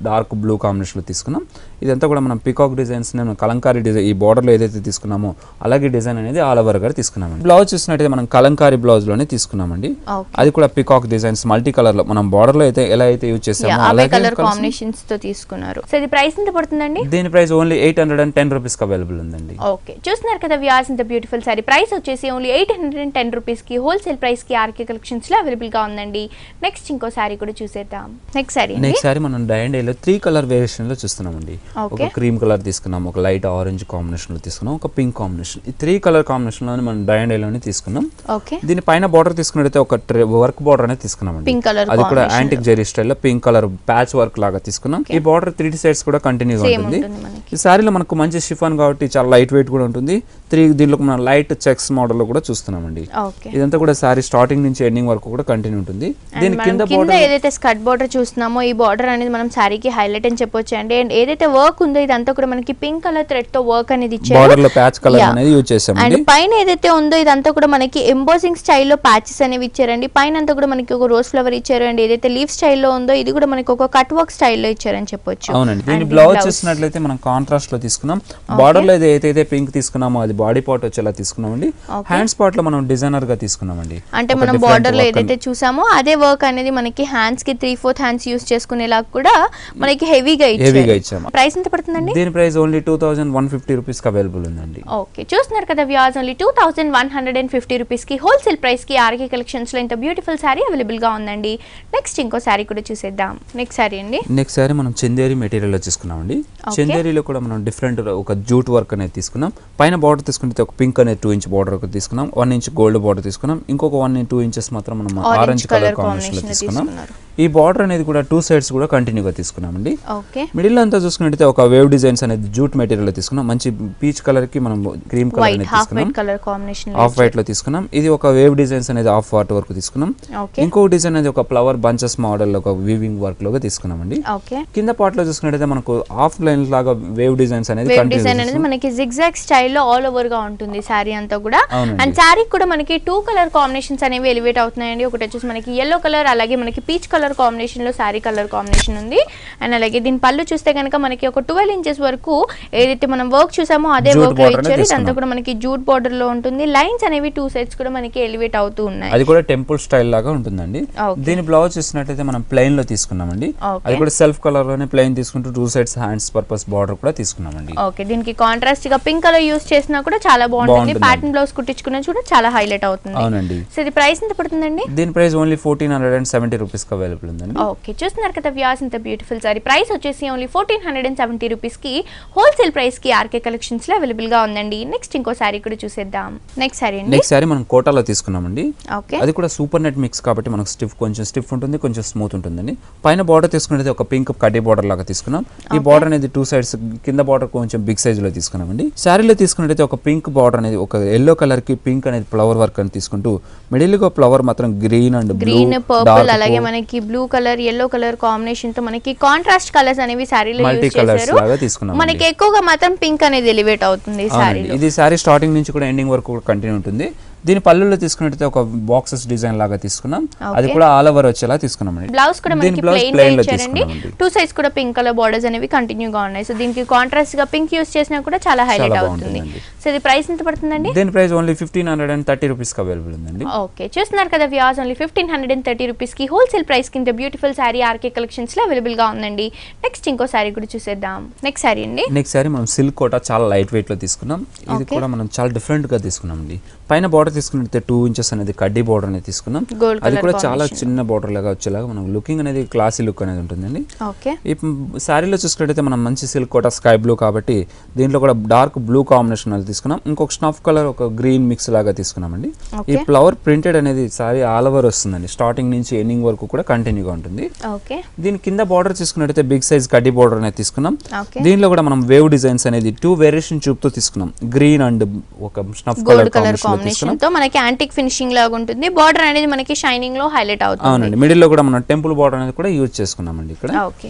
dark blue combination లో తీసుకున్నాం. ఇదంతా కూడా మనం పికాక్ డిజైన్స్ కలంకారీ డిజైన్ ఈ బార్డర్ లో ఏదైతే తీసుకున్నామో అలాగే డిజైన్ అనేది ఆల్ ఓవర్ గా తీసుకున్నామండి. బ్లౌజ్ చూసినట్టయితే మనం కలంకారీ బ్లౌజ్ లోనే తీసుకున్నామండి. అది కూడా పికాక్ డిజైన్స్ మల్టీ కలర్ లో మనం బార్డర్ లో అయితే ఎలా అయితే యూజ్ చేసామో అలాగే కలర్ కాంబినేషన్స్ తో తీసుకున్నారు. సో ఇది ప్రైస్ ఎంత పడుతుందండి? దీని ప్రైస్ ఓన్లీ 810 రూపీస్ కి అవైలబుల్ ఉందండి. ఓకే, చూస్తున్నారు కదా వ్యూయర్స్, ఇంత బ్యూటిఫుల్ సారీ ప్రైస్ వచ్చేసి ఓన్లీ 810 రూపీస్ కి హోల్సేల్ ప్రైస్ కి ఆర్కే కలెక్షన్స్ లో అవైలబుల్ గా ఉందండి. నెక్స్ట్ ఇంకో సారీ కూడా చూసేద్దాం. నెక్స్ట్ సారీ మనం డైమండ్ లో 3 కలర్ వేరియేషన్ లో చూస్తున్నామండి. ఒక క్రీమ్ కలర్ తీసుకున్నాం, ఒక లైట్ ఆరెంజ్ కాంబినేషన్ లో తీసుకున్నాం, ఒక పింక్ కాంబినేషన్. ఈ 3 కలర్ కాంబినేషన్ లో మనం డైమండ్ లోనే తీసుకున్నాం. దీని పైన బార్డర్ తీసుకున్నట్టయితే ఒక వర్క్ బార్డర్ అనేది తీసుకున్నామండి. అది కూడా యాంటిక్ జెరీ స్టైల్ లో పింక్ కలర్ ప్యాచ్ వర్క్ లాగా తీసుకున్నాం. ఈ బార్డర్ 3 సైడ్స్ కూడా కంటిన్యూ ఉంటుంది. ఈ సారీలో మనకు మంచి షిఫాన్ కాబట్టి చాలా లైట్ వెయిట్ కూడా ఉంటుంది. దీనిలో మనం లైట్ చెక్స్ మోడల్ లో కూడా చూస్తున్నామండి. ఇదంతా కూడా సారీ స్టార్టింగ్ నుంచి ఎండింగ్ వరకు కూడా కంటిన్యూ ఉంటుంది. దీని కింద బార్డర్ ఏదైతే స్కర్ట్ బార్డర్ చూస్తున్నామో ఈ బార్డర్ అనేది మనం సారీకి హైలైట్ అని చెప్పొచ్చు అండి. అండ్ ఏదైతే వర్క్ ఉందో ఇదంతా కూడా మనకి పింక్ కలర్ థ్రెడ్ తో వర్క్ అనేది ఇచ్చారు. బార్డర్ లో ప్యాచ్ కలర్ అనేది యూజ్ చేసాం. అండ్ పైన ఏదైతే ఉందో ఇదంతా కూడా మనకి ఎంబోసింగ్ స్టైల్లో ప్యాచెస్ అనేవి ఇచ్చారండి. పైన అంతా కూడా మనకి ఒక రోజ్ ఫ్లవర్ ఇచ్చారు. అండ్ ఏదైతే లీఫ్ స్టైల్లో ఉందో ఇది కూడా మనకి ఒక కట్ వర్క్ స్టైల్లో ఇచ్చారని చెప్పొచ్చు. అవునండి. దీని బ్లౌజ్ చూసినట్లయితే మనం కాంట్రాస్ట్ లో తీసుకున్నాం. బార్డర్ లో ఏదైతే పింక్ తీసుకున్నామో అది బాడీ పార్ట్ వచ్చేలా తీసుకున్నామండి. హ్యాండ్స్ పార్ట్ లో మనం డిజైనర్ గా తీసుకున్నామండి. అంటే మనం బార్డర్ లో ఏదైతే చూసామో అదే వర్క్ అనేది మనకి హ్యాండ్స్ కి 3/4 హ్యాండ్స్ యూస్ చేసుకునేలా కూడా మనకి హెవీగా ఇచ్చాము. ప్రైస్ ఎంత పడుతుందండి? దీని ప్రైస్ ఓన్లీ 2150 రూపీస్ కి అవైలబుల్ ఉందండి. ఓకే, చూస్తున్నారు కదా వ్యూయర్స్, ఓన్లీ 2150 రూపీస్ కి హోల్సేల్ ప్రైస్ కి ఆర్కే కలెక్షన్స్ లో ఇంత బ్యూటిఫుల్ సారీ అవైలబుల్ గా ఉందండి. నెక్స్ట్ ఇంకో సారీ కూడా చూసేద్దాం. నెక్స్ట్ సారీ అండి. నెక్స్ట్ సారీ మనం చందేరి మెటీరియల్ లో తీసుకున్నామండి. చందేరిలో కూడా మనం డిఫరెంట్ ఒక జూట్ వర్క్ అనేది తీసుకున్నాం. పైన బార్డర్ తీసుకుంటే ఒక పింక్ అనేది 2 ఇంచ్ బార్డర్ ఒకటి తీసుకున్నాం. 1 ఇంచ్ గోల్డ్ బార్డర్ తీసుకున్నాం. ఇంకొక 1-2 ఇంచెస్ మాత్రం మనం ఆరెంజ్ కలర్ కాంబినేషన్ లో తీసుకున్నాం. ఈ బార్డర్ అనేది కూడా 2 సైడ్స్ కూడా కంటిన్యూగా తీసుకున్నామండి. ఓకే, మిడిల్ అంతా చూసుకున్నట్టయితే ఒక వేవ్ డిజైన్స్ అనేది జూట్ మెటీరియల్ లో తీసుకున్నాం. మంచి పీచ్ కలర్ కి మనం క్రీమ్ కలర్ అనేది తీసుకున్నాం, కలర్ కాంబినేషన్ ఆఫ్ వైట్ లో తీసుకున్నాం. ఇది ఒక వేవ్ డిజైన్స్ అనేది ఆఫ్ వాట్ వరకు తీసుకున్నాం. ఇంకొక డిజైన్ అనేది ఒక ఫ్లవర్ బంచెస్ మోడల్ లో ఒక వీవింగ్ వర్క్ లోగా తీసుకున్నామండి. కింద పార్ట్ లో చూసుకున్నట్టయితే మనకు ఆఫ్ లైన్ లాగా వేవ్ డిజైన్స్ అనేది మనకి జిగ్జాగ్ స్టైల్లో ఆల్ ఓవర్ గా ఉంటుంది సారీ అంతా కూడా. అండ్ సారీ కూడా మనకి 2 కలర్ కాంబినేషన్స్ అనేవి ఎలివేట్ అవుతున్నాయండి. ఒకటి వచ్చేసి మనకి yellow కలర్, అలాగే మనకి పీచ్ కలర్ కాంబినేషన్ లో సారీ కలర్ కాంబినేషన్ ఉంది. అండ్ అలాగే దీని పళ్ళు చూస్తే కనుక మనకి ఒక 12 ఇంచెస్ వరకు ఏదైతే మనం వర్క్ చూసామో అదే వర్క్ లో ఇచ్చారు. ఇదంతా కూడా మనకి జూట్ బార్డర్ లో ఉంటుంది. లైన్స్ అనేవి 2 సైడ్స్ కూడా మనకి ఎలివేట్ అవుతూ ఉన్నాయి. అది కూడా టెంపుల్ స్టైల్ లాగా ఉంటుందండి. దీని బ్లౌజ్ చూసినట్టయితే మనం ప్లెయిన్ లో తీసుకున్నామండి. అది కూడా సెల్ఫ్ కలర్ లోనే ప్లెయిన్ తీసుకుంటూ 2 సైడ్స్ హ్యాండ్స్ పర్పస్ బార్డర్ కూడా తీసుకున్నామండి. ఓకే, దీనికి కాంట్రాస్ట్ గా పింక్ కలర్ యూస్ చేసినా కూడా చాలా బాగుంటుంది. ప్యాటర్న్ బ్లౌజ్ కుట్టించుకున్నా కూడా చాలా హైలైట్ అవుతుంది. అవునండి. సో ఇది ప్రైస్ ఎంత పడుతుందండి? దీని ప్రైస్ ఓన్లీ 1470 రూపీస్ కి అవైలబుల్ ఉందండి. ఓకే, చూస్తున్నారు కదా వ్యూవర్స్, ఇంత బ్యూటిఫుల్ సారీ ప్రైస్ వచ్చేసి ఓన్లీ 1470 రూపీస్ కి హోల్సేల్ ప్రైస్ కి ఆర్కే కలెక్షన్స్ లో అవైలబుల్ గా ఉందండి. నెక్స్ట్ ఇంకో సారీ కూడా చూసేద్దాం. నెక్స్ట్ సారీ అండి. నెక్స్ట్ సారీ మనం కోటాలో తీసుకున్నామండి. ఓకే, అది కూడా సూపర్ నెట్ మిక్స్ కాబట్టి మనకు కొంచెం స్టిఫ్ ఉంటుంది, కొంచెం స్మూత్ ఉంటుందండి. పైన బార్డర్ తీసుకున్నది ఒక పింక్ కడ్డీ బార్డర్ లాగా తీసుకున్నాం. ఈ బార్డర్ అనేది 2 సైడ్స్, కింద బార్డర్ కొంచెం బిగ్ సైజ్ లో తీసుకున్నామండి. శారీలో తీసుకున్నట్టయితే ఒక పింక్ బార్డర్ అనేది ఒక ఎల్లో కలర్ కి పింక్ అనేది ఫ్లవర్ వర్క్ అని తీసుకుంటూ మిడిల్ గా ఫ్లవర్ మాత్రం గ్రీన్ అండ్ గ్రీన్, పర్పుల్, అలాగే మనకి blue colour, yellow colour combination తో మనకి కాంట్రాస్ట్ కలర్స్ అనేవి సారీలో యూస్ చేశారు. మనకి ఎక్కువగా మాత్రం పింక్ అనేది ఎలివేట్ అవుతుంది సారీలో. ఇది సారీ స్టార్టింగ్ నుంచి కూడా ఎండింగ్ వరకు కంటిన్యూ ఉంటుంది. దీని పళ్ళులో తీసుకున్నట్టయితే ఒక బాక్సెస్ డిజైన్ లాగా తీసుకున్నాం. అది కూడా ఆల్ ఓవర్ వచ్చేలా తీసుకున్నాం. బ్లౌజ్ కూడా మనకి ప్లెయిన్ లో ఇచ్చారండి. 2 సైడ్స్ కూడా పింక్ కలర్ బోర్డర్స్ అనేవి కంటిన్యూ గా ఉన్నాయి. సో దీనికి కాంట్రాస్ట్ గా పింక్ యూస్ చేసినా కూడా చాలా హైలైట్ అవుతుంది. సో ఇది ప్రైస్ ఎంత పడుతుందండి? దీని ప్రైస్ ఓన్లీ 1530 రూపీస్ కి అవైలబుల్ ఉందండి. ఓకే, చూస్తున్నారు కదా వ్యూవర్స్, ఓన్లీ 1530 రూపీస్ కి హోల్సేల్ ప్రైస్ కింద బ్యూటిఫుల్ సారీ ఆర్కే కలెక్షన్స్ లో అవైలబుల్ గా ఉందండి. నెక్స్ట్ ఇంకో సారీ కూడా చూసేద్దాం. నెక్స్ట్ సారీ అండి. నెక్స్ట్ సారీ మనం సిల్క్ కోట చాలా లైట్ వెయిట్ లో తీసుకున్నాం. ఇది కూడా మనం చాలా డిఫరెంట్ గా తీసుకున్నాం అండి. పైన బార్డర్ తీసుకున్నట్టు 2 ఇంచెస్ అనేది కడ్డీ బార్డర్ అనేది తీసుకున్నాం. అది కూడా చాలా చిన్న బార్డర్ లాగా వచ్చేలాగా మనం లుకింగ్ అనేది క్లాసీ లుక్ అనేది ఉంటుందండి. ఈ శారీలో చూసుకున్నట్టయితే మనం మంచి సిల్క్ కోట స్కై బ్లూ కాబట్టి దీంట్లో కూడా డార్క్ బ్లూ కాంబినేషన్ అనేది తీసుకున్నాం. ఇంకొక స్నఫ్ కలర్ ఒక గ్రీన్ మిక్స్ లాగా తీసుకున్నామండి. ఈ ఫ్లవర్ ప్రింటెడ్ అనేది సారీ ఆల్ ఓవర్ వస్తుందండి. స్టార్టింగ్ నుంచి ఎండింగ్ వరకు కూడా కంటిన్యూగా ఉంటుంది. దీని కింద బార్డర్ తీసుకున్నట్టయితే బిగ్ సైజ్ కడ్డీ బార్డర్ అనేది తీసుకున్నాం. దీంట్లో కూడా మనం వేవ్ డిజైన్స్ అనేది 2 వేరియేషన్ చూపుతూ తీసుకున్నాం. గ్రీన్ అండ్ ఒక స్నఫ్ కలర్ కాంబినేషన్ తో మనకి యాంటిక్ ఫినిషింగ్ లాగా ఉంటుంది. బార్డర్ అనేది మనకి షైనింగ్ లో హైలైట్ అవుతుంది. అవునండి, మిడిల్ లో కూడా మనం టెంపుల్ బార్డర్ అనేది కూడా యూజ్ చేసుకున్నామండి ఇక్కడ. ఓకే,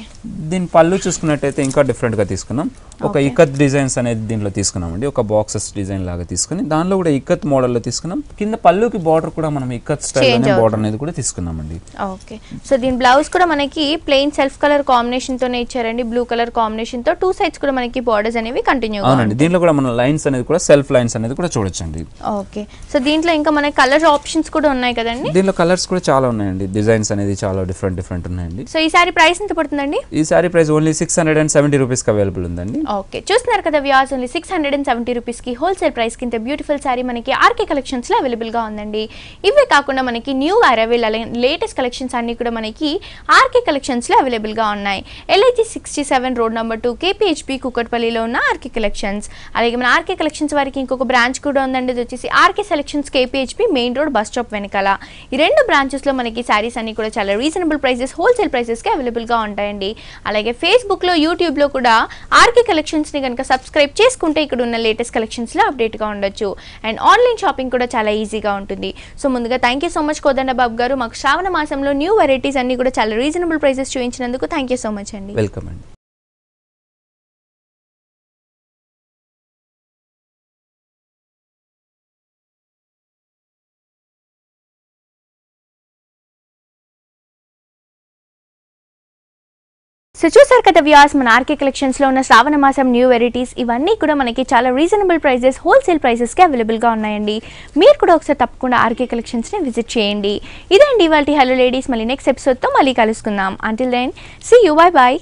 దీని పళ్ళు చూసుకున్నట్టయితే ఇంకా డిఫరెంట్ గా తీసుకున్నాం. ఒక ఇక్కత్ డిజైన్స్ అనేది దీంట్లో తీసుకున్నామండి. ఒక బాక్సెస్ డిజైన్ లాగా తీసుకుని దానిలో కూడా ఇక్కత్ మోడల్ లో తీసుకున్నాం. కింద పళ్ళుకి బార్డర్ కూడా మనం ఇక్కత్ స్టైల్ బార్డర్ అనేది కూడా తీసుకున్నామండి. ఓకే, సో దీని బ్లౌజ్ కూడా మనకి ప్లెయిన్ సెల్ఫ్ కలర్ కాంబినేషన్ తోనే ఇచ్చారండి. బ్లూ కలర్ కాంబినేషన్ తో 2 సైడ్స్ కూడా మనకి బార్డర్స్ అనేవి కంటిన్యూ. అవునండి, దీంట్లో కూడా మన లైన్స్ అనేది కూడా సెల్ఫ్ లైన్స్ అనేది కూడా చూడొచ్చండి. ఓకే, సో దీంట్లో ఇంకా మనకి కలర్ ఆప్షన్స్ కూడా ఉన్నాయి కదండి. దీంట్లో కలర్స్ కూడా చాలా ఉన్నాయండి. డిజైన్స్ అనేది చాలా డిఫరెంట్ ఉన్నాయండి. సో ఈ సారీ ప్రైస్ ఎంత పడుతుందండి? ఈ సారీ ప్రైస్ ఓన్లీ 670 రూపీస్ కి అవైలబుల్ ఉందండి. ఓకే, చూస్తున్నారు కదా వ్యూవర్స్, ఓన్లీ 670 రూపీస్ కి హోల్సేల్ ప్రైస్ కింద బ్యూటిఫుల్ సారీ మనకి ఆర్కే కలెక్షన్స్ లో అవైలబుల్ గా ఉందండి. ఇవే కాకుండా మనకి న్యూ అరైవల్ లేటెస్ట్ కలెక్షన్స్ అన్ని కూడా మనకి ఆర్కే కలెక్షన్స్ లో అవైలబుల్ గా ఉన్నాయి. LIG 67 రోడ్ నెంబర్ 2 KPHP కుకట్పల్లిలో ఉన్న ఆర్కే కలెక్షన్స్. అలాగే మన ఆర్కే కలెక్షన్స్ వారికి ఇంకొక బ్రాంచ్ కూడా ఉందండి. ఇది వచ్చేసి RK selections KPHP main road bus stop వెనకాల. ఈ 2 బ్రాంచెస్ లో మనకి సారీస్ అన్ని కూడా చాలా రీజనబుల్ ప్రైసెస్, హోల్సేల్ ప్రైసెస్ కి అవైలబుల్ గా ఉంటాయండి. అలాగే ఫేస్బుక్ లో, యూట్యూబ్ లో కూడా ఆర్కే కలెక్షన్స్ ని కనుక సబ్స్క్రైబ్ చేసుకుంటే ఇక్కడ ఉన్న లేటెస్ట్ కలెక్షన్స్ లో అప్డేట్ గా ఉండొచ్చు. అండ్ ఆన్లైన్ షాపింగ్ కూడా చాలా ఈజీగా ఉంటుంది. సో ముందుగా thank you so much Kodanda Babu గారు, మాకు శ్రావణ మాసంలో న్యూ వెరైటీస్ అన్ని కూడా చాలా రీజనబుల్ ప్రైసెస్ చూపించినందుకు థ్యాంక్ యూ సో మచ్ అండి. వెల్కమ్ అండి. సో చూసారు కదా వ్యూవర్స్, మన ఆర్కే కలెక్షన్స్ లో ఉన్న శ్రావణ మాసం న్యూ వెరైటీస్ ఇవన్నీ కూడా మనకి చాలా రీజనబుల్ ప్రైసెస్, హోల్సేల్ ప్రైసెస్ కి అవైలబుల్ గా ఉన్నాయండి. మీరు కూడా ఒకసారి తప్పకుండా ఆర్కే కలెక్షన్స్ ని విజిట్ చేయండి. ఇదండి ఇవాల్టి హలో లేడీస్. మళ్ళీ నెక్స్ట్ ఎపిసోడ్ తో మళ్ళీ కలుసుకుందాం. Until then see you, bye by.